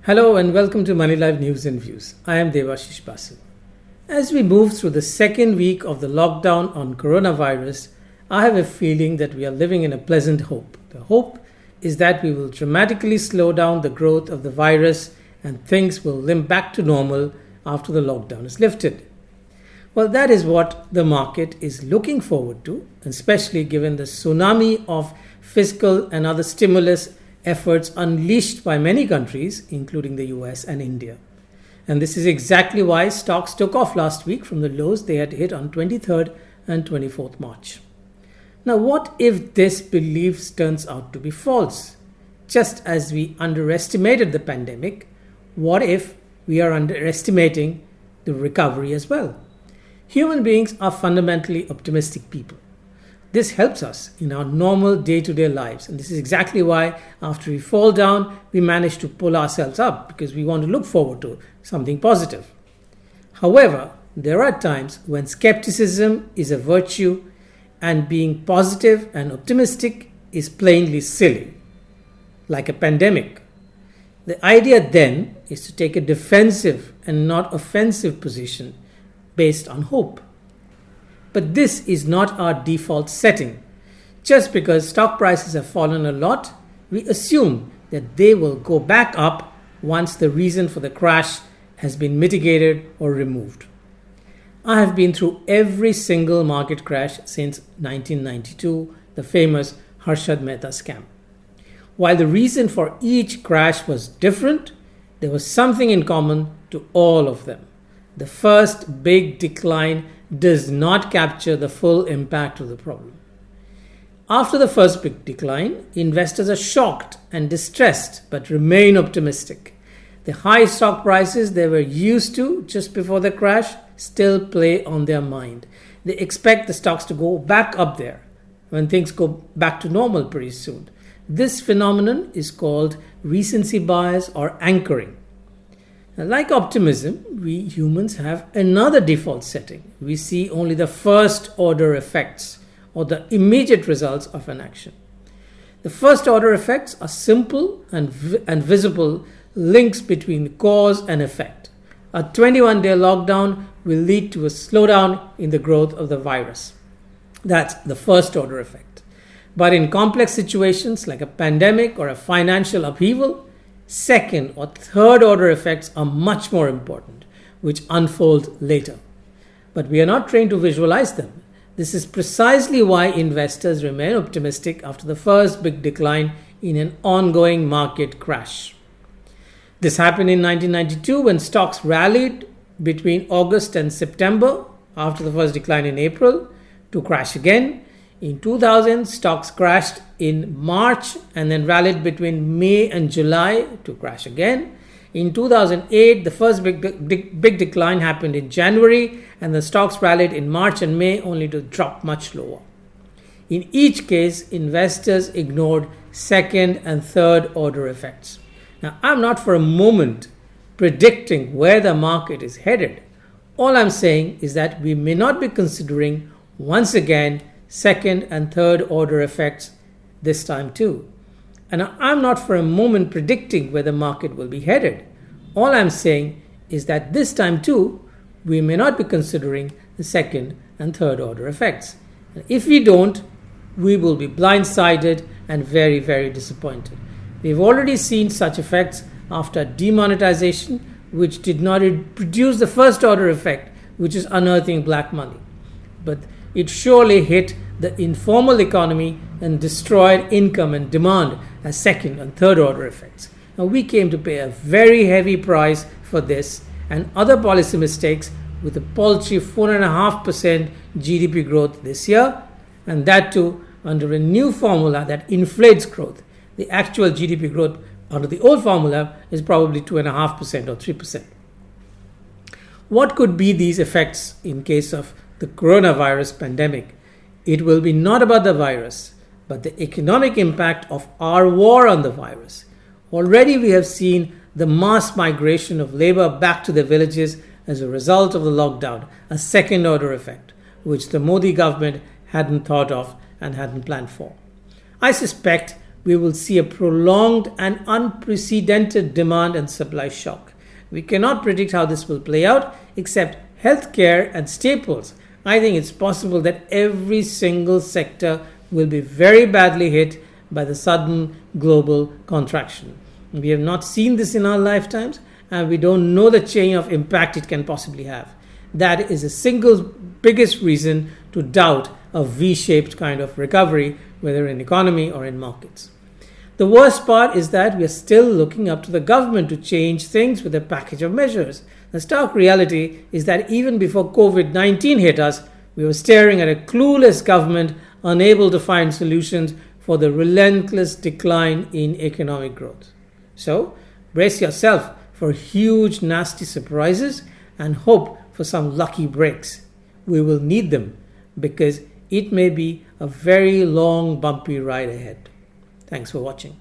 Hello and welcome to Moneylife News and Views. I am Debashis Basu. As we move through the second week of the lockdown on coronavirus, I have a feeling that we are living in a pleasant hope. The hope is that we will dramatically slow down the growth of the virus and things will limp back to normal after the lockdown is lifted. Well, that is what the market is looking forward to, especially given the tsunami of fiscal and other stimulus efforts unleashed by many countries, including the US and India. And this is exactly why stocks took off last week from the lows they had hit on 23rd and 24th March. Now, what if this belief turns out to be false? Just as we underestimated the pandemic, what if we are underestimating the recovery as well? Human beings are fundamentally optimistic people. This helps us in our normal day-to-day lives. And this is exactly why after we fall down, we manage to pull ourselves up because we want to look forward to something positive. However, there are times when skepticism is a virtue and being positive and optimistic is plainly silly, like a pandemic. The idea then is to take a defensive and not offensive position based on hope. But this is not our default setting. Just because stock prices have fallen a lot, we assume that they will go back up once the reason for the crash has been mitigated or removed. I have been through every single market crash since 1992, the famous Harshad Mehta scam. While the reason for each crash was different, there was something in common to all of them. The first big decline does not capture the full impact of the problem. After the first big decline, investors are shocked and distressed but remain optimistic. The high stock prices they were used to just before the crash still play on their mind. They expect the stocks to go back up there when things go back to normal pretty soon. This phenomenon is called recency bias or anchoring. Now, like optimism, we humans have another default setting. We see only the first order effects or the immediate results of an action. The first order effects are simple and visible links between cause and effect. A 21-day lockdown will lead to a slowdown in the growth of the virus. That's the first order effect. But in complex situations like a pandemic or a financial upheaval, second or third order effects are much more important, which unfold later. But we are not trained to visualize them. This is precisely why investors remain optimistic after the first big decline in an ongoing market crash. This happened in 1992 when stocks rallied between August and September after the first decline in April to crash again. In 2000, stocks crashed in March and then rallied between May and July to crash again. In 2008, the first big decline happened in January and the stocks rallied in March and May only to drop much lower. In each case, investors ignored second and third order effects. Now, I'm not for a moment predicting where the market is headed. All I'm saying is that we may not be considering once again second and third order effects this time too. And I'm not for a moment predicting where the market will be headed. All I'm saying is that this time too, we may not be considering the second and third order effects. And if we don't, we will be blindsided and very, very disappointed. We've already seen such effects after demonetization, which did not produce the first order effect, which is unearthing black money. But it surely hit the informal economy and destroyed income and demand as second and third order effects. Now, we came to pay a very heavy price for this and other policy mistakes with a paltry 4.5% GDP growth this year, and that too under a new formula that inflates growth. The actual GDP growth under the old formula is probably 2.5% or 3%. What could be these effects in case of the coronavirus pandemic? It will be not about the virus, but the economic impact of our war on the virus. Already we have seen the mass migration of labor back to the villages as a result of the lockdown, a second order effect, which the Modi government hadn't thought of and hadn't planned for. I suspect we will see a prolonged and unprecedented demand and supply shock. We cannot predict how this will play out, except healthcare and staples. I think it's possible that every single sector will be very badly hit by the sudden global contraction. We have not seen this in our lifetimes, and we don't know the chain of impact it can possibly have. That is the single biggest reason to doubt a V-shaped kind of recovery, whether in economy or in markets. The worst part is that we are still looking up to the government to change things with a package of measures. The stark reality is that even before COVID-19 hit us, we were staring at a clueless government unable to find solutions for the relentless decline in economic growth. So, brace yourself for huge, nasty surprises and hope for some lucky breaks. We will need them because it may be a very long, bumpy ride ahead. Thanks for watching.